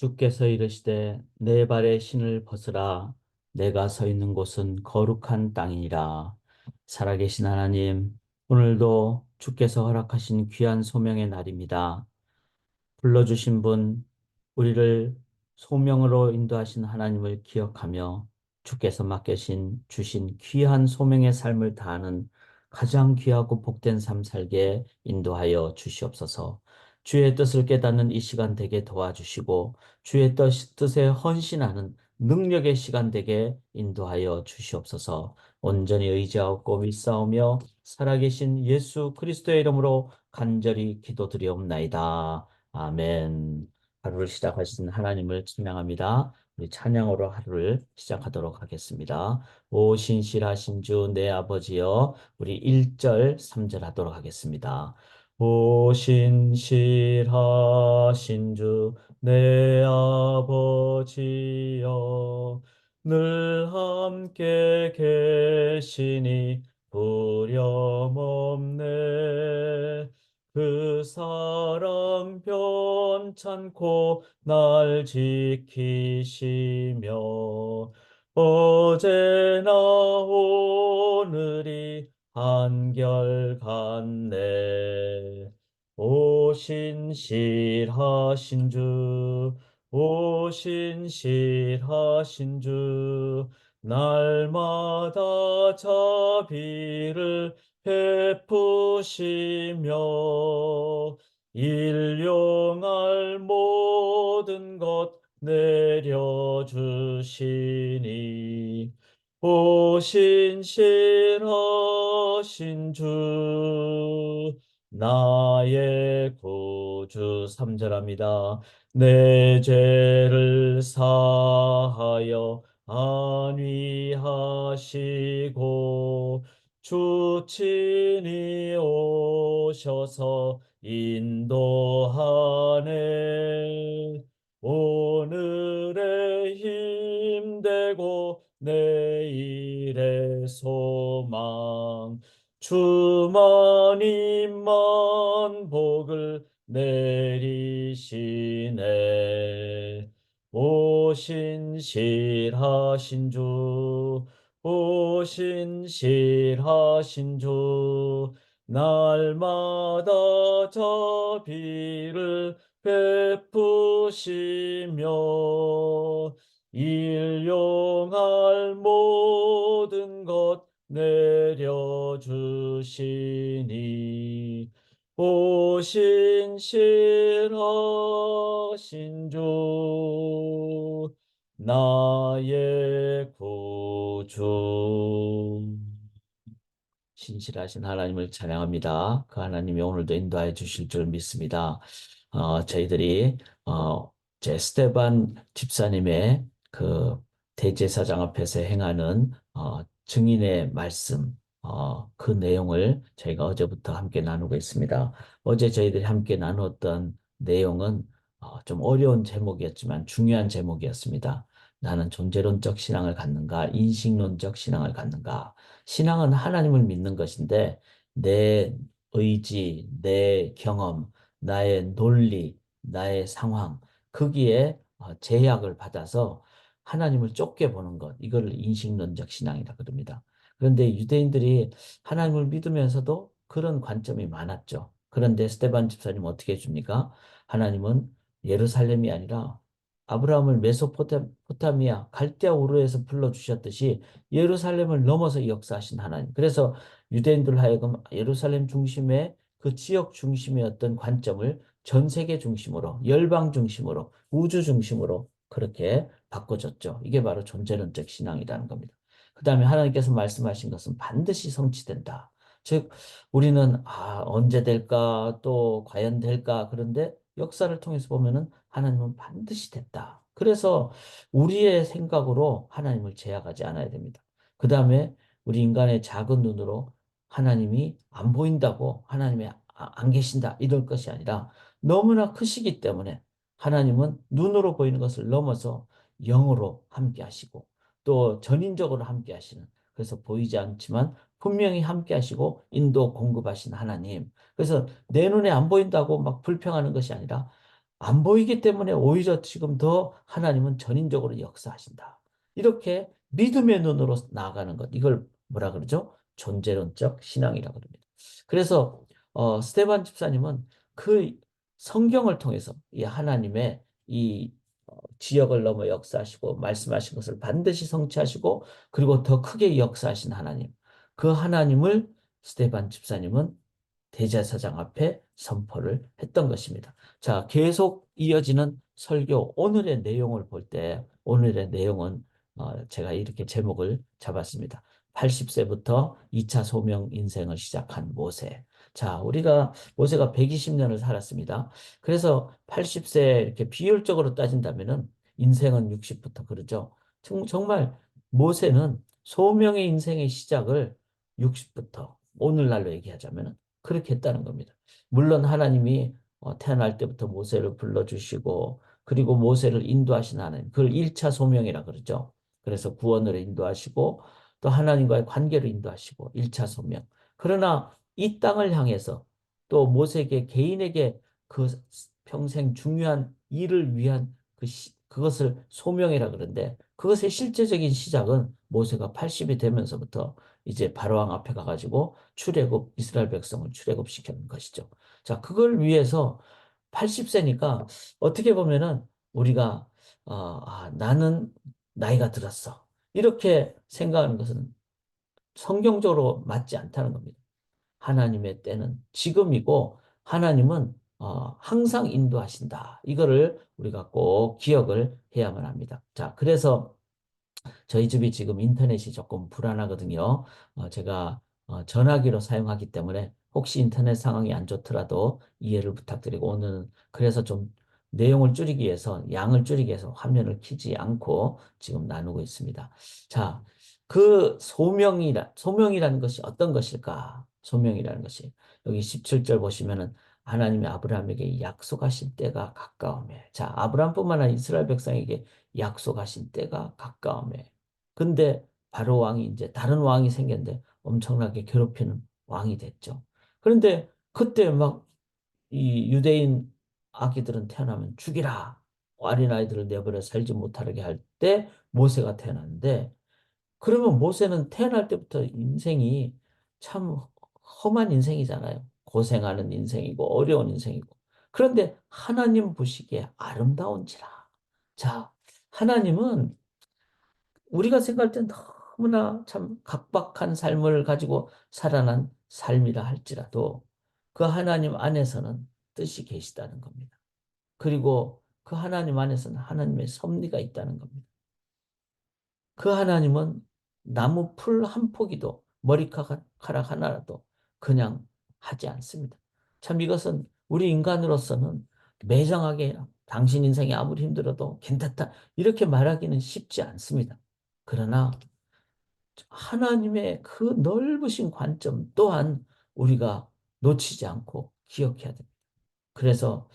주께서 이르시되 내 발의 신을 벗으라. 내가 서 있는 곳은 거룩한 땅이니라. 살아계신 하나님, 오늘도 주께서 허락하신 귀한 소명의 날입니다. 불러주신 분, 우리를 소명으로 인도하신 하나님을 기억하며 주께서 맡겨신 주신 귀한 소명의 삶을 다하는 가장 귀하고 복된 삶 살게 인도하여 주시옵소서. 주의 뜻을 깨닫는 이 시간 되게 도와주시고 주의 뜻에 헌신하는 능력의 시간 되게 인도하여 주시옵소서. 온전히 의지하고 믿사오며 살아계신 예수 그리스도의 이름으로 간절히 기도드리옵나이다. 아멘. 하루를 시작하신 하나님을 찬양합니다. 우리 찬양으로 하루를 시작하도록 하겠습니다. 오 신실하신 주 내 아버지여, 우리 1절 3절 하도록 하겠습니다. 오 신실하신 주 내 아버지여, 늘 함께 계시니 두려움없네. 그 사랑 변찮고 날 지키시며 어제나 오늘이 한결같네. 오 신실하신 주, 오 신실하신 주, 날마다 자비를 베푸시며 일용할 모든 것 내려주시니 오 신실하신 주 나의 구주. 3절합니다. 내 죄를 사하여 안위하시고 주 친히 오셔서 인도하네. 오늘의 힘되고 내일의 소망, 주만님만 복을 내리시네. 오 신실하신 주, 오 신실하신 주, 날마다 자비를 베푸시며 일용할 모든 것 내려주시니 오 신실하신 주 나의 구주. 신실하신 하나님을 찬양합니다. 그 하나님이 오늘도 인도해 주실 줄 믿습니다. 저희들이 제 스테반 집사님의 그 대제사장 앞에서 행하는 증인의 말씀, 그 내용을 저희가 어제부터 함께 나누고 있습니다. 어제 저희들이 함께 나누었던 내용은 좀 어려운 제목이었지만 중요한 제목이었습니다. 나는 존재론적 신앙을 갖는가, 인식론적 신앙을 갖는가. 신앙은 하나님을 믿는 것인데 내 의지, 내 경험, 나의 논리, 나의 상황, 거기에 제약을 받아서 하나님을 좁게 보는 것, 이걸 인식론적 신앙이라 그럽니다. 그런데 유대인들이 하나님을 믿으면서도 그런 관점이 많았죠. 그런데 스테반 집사님 어떻게 해줍니까? 하나님은 예루살렘이 아니라 아브라함을 메소포타미아 갈대아 우르에서 불러주셨듯이 예루살렘을 넘어서 역사하신 하나님. 그래서 유대인들 하여금 예루살렘 중심의 그 지역 중심의 어떤 관점을 전 세계 중심으로, 열방 중심으로, 우주 중심으로 그렇게 바꿔줬죠. 이게 바로 존재론적 신앙이라는 겁니다. 그 다음에 하나님께서 말씀하신 것은 반드시 성취된다. 즉, 우리는 언제 될까, 또 과연 될까, 그런데 역사를 통해서 보면은 하나님은 반드시 됐다. 그래서 우리의 생각으로 하나님을 제약하지 않아야 됩니다. 그 다음에 우리 인간의 작은 눈으로 하나님이 안 보인다고 하나님이 안 계신다 이럴 것이 아니라 너무나 크시기 때문에 하나님은 눈으로 보이는 것을 넘어서 영으로 함께 하시고 또 전인적으로 함께 하시는, 그래서 보이지 않지만 분명히 함께 하시고 인도 공급하신 하나님. 그래서 내 눈에 안 보인다고 막 불평하는 것이 아니라 안 보이기 때문에 오히려 지금 더 하나님은 전인적으로 역사하신다. 이렇게 믿음의 눈으로 나아가는 것. 이걸 뭐라 그러죠? 존재론적 신앙이라고 합니다. 그래서 스테반 집사님은 그 성경을 통해서 이 하나님의 이 지역을 넘어 역사하시고 말씀하신 것을 반드시 성취하시고 그리고 더 크게 역사하신 하나님. 그 하나님을 스테반 집사님은 대제사장 앞에 선포를 했던 것입니다. 자, 계속 이어지는 설교 오늘의 내용을 볼 때 오늘의 내용은 제가 이렇게 제목을 잡았습니다. 80세부터 2차 소명 인생을 시작한 모세. 자, 우리가 모세가 120년을 살았습니다. 그래서 80세 이렇게 비율적으로 따진다면은 인생은 60부터 그러죠. 정말 모세는 소명의 인생의 시작을 60부터 오늘날로 얘기하자면 그렇게 했다는 겁니다. 물론 하나님이 태어날 때부터 모세를 불러주시고 그리고 모세를 인도하신 하나님, 그걸 1차 소명이라 그러죠. 그래서 구원으로 인도하시고 또 하나님과의 관계로 인도하시고 1차 소명. 그러나 이 땅을 향해서 또 모세에게 개인에게 그 평생 중요한 일을 위한 그것을 소명이라 그러는데 그것의 실제적인 시작은 모세가 80이 되면서부터 이제 바로왕 앞에 가가지고 출애굽 이스라엘 백성을 출애굽시키는 것이죠. 자, 그걸 위해서 80세니까 어떻게 보면은 우리가 나는 나이가 들었어. 이렇게 생각하는 것은 성경적으로 맞지 않다는 겁니다. 하나님의 때는 지금이고 하나님은 항상 인도하신다. 이거를 우리가 꼭 기억을 해야만 합니다. 자, 그래서 저희 집이 지금 인터넷이 조금 불안하거든요. 제가 전화기로 사용하기 때문에 혹시 인터넷 상황이 안 좋더라도 이해를 부탁드리고 오늘은 그래서 좀 내용을 줄이기 위해서 양을 줄이기 위해서 화면을 켜지 않고 지금 나누고 있습니다. 자, 그 소명이라는 것이 어떤 것일까? 소명이라는 것이 여기 17절 보시면은 하나님이 아브라함에게 약속하신 때가 가까우며 자, 아브라함뿐만 아니라 이스라엘 백성에게 약속하신 때가 가까우며 근데 바로 왕이 이제 다른 왕이 생겼는데 엄청나게 괴롭히는 왕이 됐죠. 그런데 그때 막 이 유대인 아기들은 태어나면 죽이라. 어린아이들을 내버려 살지 못하게 할 때 모세가 태어났는데 그러면 모세는 태어날 때부터 인생이 참 험한 인생이잖아요. 고생하는 인생이고 어려운 인생이고. 그런데 하나님 보시기에 아름다운지라. 자, 하나님은 우리가 생각할 땐 너무나 참 각박한 삶을 가지고 살아난 삶이라 할지라도 그 하나님 안에서는 뜻이 계시다는 겁니다. 그리고 그 하나님 안에서는 하나님의 섭리가 있다는 겁니다. 그 하나님은 나무 풀 한 포기도 머리카락 하나라도 그냥 하지 않습니다. 참 이것은 우리 인간으로서는 매정하게 당신 인생이 아무리 힘들어도 괜찮다 이렇게 말하기는 쉽지 않습니다. 그러나 하나님의 그 넓으신 관점 또한 우리가 놓치지 않고 기억해야 됩니다. 그래서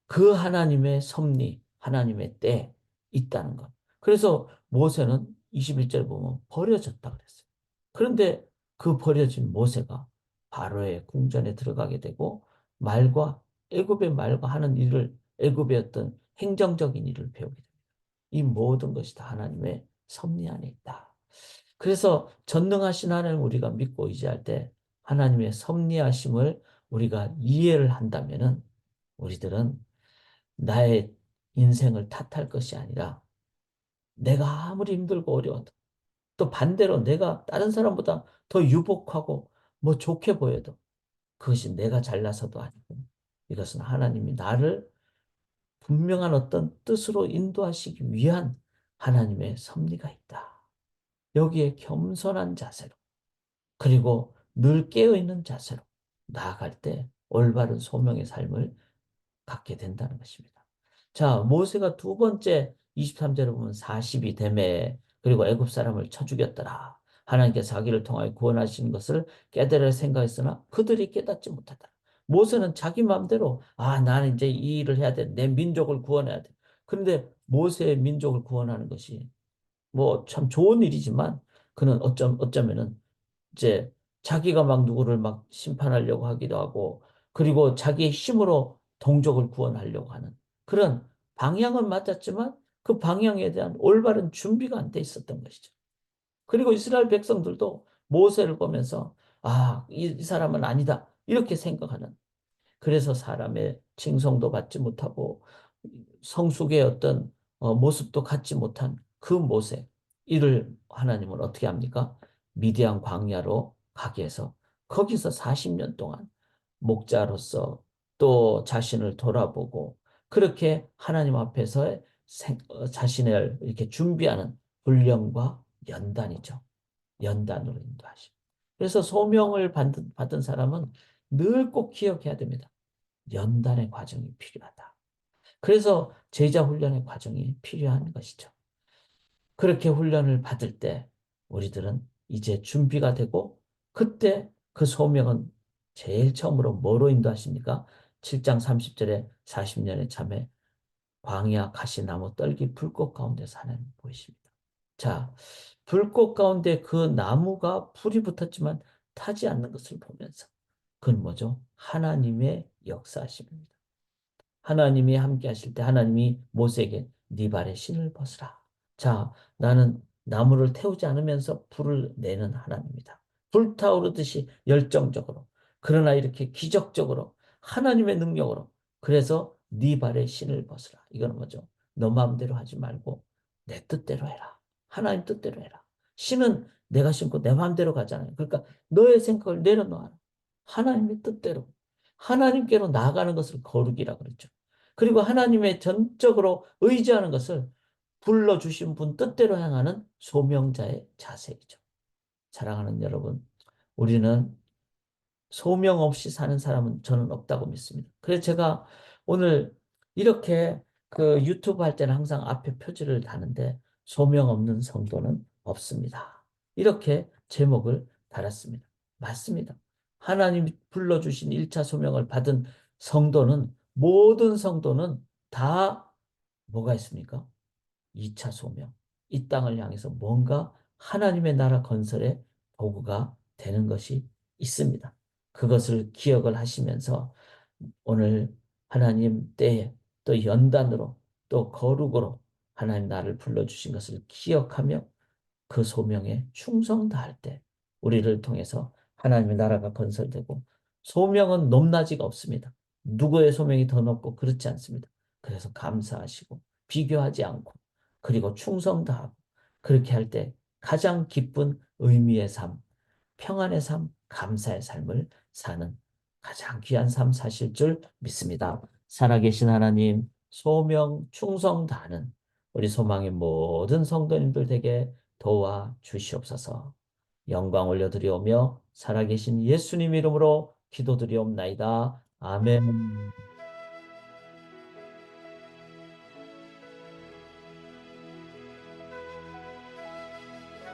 그 하나님의 섭리, 하나님의 때 있다는 것. 그래서 모세는 21절 보면 버려졌다 그랬어요. 그런데 그 버려진 모세가 바로의 궁전에 들어가게 되고 말과 애굽의 말과 하는 일을 애굽의 어떤 행정적인 일을 배우게 됩니다. 이 모든 것이 다 하나님의 섭리 안에 있다. 그래서 전능하신 하나님 우리가 믿고 의지할 때 하나님의 섭리하심을 우리가 이해를 한다면은 우리들은 나의 인생을 탓할 것이 아니라 내가 아무리 힘들고 어려워도 또 반대로 내가 다른 사람보다 더 유복하고 뭐 좋게 보여도 그것이 내가 잘나서도 아니고 이것은 하나님이 나를 분명한 어떤 뜻으로 인도하시기 위한 하나님의 섭리가 있다. 여기에 겸손한 자세로 그리고 늘 깨어있는 자세로 나아갈 때 올바른 소명의 삶을 갖게 된다는 것입니다. 자, 모세가 두 번째 23절에 보면 40이 되매 그리고 애굽 사람을 쳐 죽였더라. 하나님께서 자기를 통하여 구원하시는 것을 깨달을 생각했으나 그들이 깨닫지 못하다. 모세는 자기 마음대로 나는 이제 이 일을 해야 돼. 내 민족을 구원해야 돼. 그런데 모세의 민족을 구원하는 것이 뭐 참 좋은 일이지만 그는 어쩌면은 이제 자기가 막 누구를 막 심판하려고 하기도 하고 그리고 자기의 힘으로 동족을 구원하려고 하는. 그런 방향은 맞았지만 그 방향에 대한 올바른 준비가 안 돼 있었던 것이죠. 그리고 이스라엘 백성들도 모세를 보면서 이 사람은 아니다. 이렇게 생각하는. 그래서 사람의 칭송도 받지 못하고 성숙의 어떤 모습도 갖지 못한 그 모세. 이를 하나님은 어떻게 합니까? 미디안 광야로 가게 해서 거기서 40년 동안 목자로서 또 자신을 돌아보고 그렇게 하나님 앞에서 자신을 이렇게 준비하는 훈련과 연단이죠. 연단으로 인도하심. 그래서 소명을 받은 사람은 늘 꼭 기억해야 됩니다. 연단의 과정이 필요하다. 그래서 제자 훈련의 과정이 필요한 것이죠. 그렇게 훈련을 받을 때 우리들은 이제 준비가 되고 그때 그 소명은 제일 처음으로 뭐로 인도하십니까? 7장 30절에 40년의 참에 광야 가시나무 떨기 불꽃 가운데서 하나님 보이십니다. 자, 불꽃 가운데 그 나무가 불이 붙었지만 타지 않는 것을 보면서 그건 뭐죠? 하나님의 역사하심입니다. 하나님이 함께 하실 때 하나님이 모세에게 네 발에 신을 벗으라. 자, 나는 나무를 태우지 않으면서 불을 내는 하나님이다. 불타오르듯이 열정적으로. 그러나 이렇게 기적적으로 하나님의 능력으로. 그래서 네 발에 신을 벗으라. 이거는 뭐죠? 너 마음대로 하지 말고 내 뜻대로 해라. 하나님 뜻대로 해라. 신은 내가 신고 내 마음대로 가잖아요. 그러니까 너의 생각을 내려놓아라. 하나님의 뜻대로. 하나님께로 나아가는 것을 거룩이라 그랬죠. 그리고 하나님의 전적으로 의지하는 것을 불러주신 분 뜻대로 향하는 소명자의 자세이죠. 사랑하는 여러분, 우리는 소명 없이 사는 사람은 저는 없다고 믿습니다. 그래서 제가 오늘 이렇게 그 유튜브 할 때는 항상 앞에 표지를 다는데 소명 없는 성도는 없습니다. 이렇게 제목을 달았습니다. 맞습니다. 하나님이 불러주신 1차 소명을 받은 성도는 모든 성도는 다 뭐가 있습니까? 2차 소명. 이 땅을 향해서 뭔가 하나님의 나라 건설의 도구가 되는 것이 있습니다. 그것을 기억을 하시면서 오늘 하나님 때에 또 연단으로 또 거룩으로 하나님 나를 불러주신 것을 기억하며 그 소명에 충성 다할 때 우리를 통해서 하나님의 나라가 건설되고 소명은 높낮이가 없습니다. 누구의 소명이 더 높고 그렇지 않습니다. 그래서 감사하시고 비교하지 않고 그리고 충성 다하고 그렇게 할 때 가장 기쁜 의미의 삶, 평안의 삶, 감사의 삶을 사는 가장 귀한 삶 사실 줄 믿습니다. 살아계신 하나님, 소명, 충성 다하는 우리 소망의 모든 성도님들 되게 도와 주시옵소서. 영광 올려드리오며 살아계신 예수님 이름으로 기도드리옵나이다. 아멘.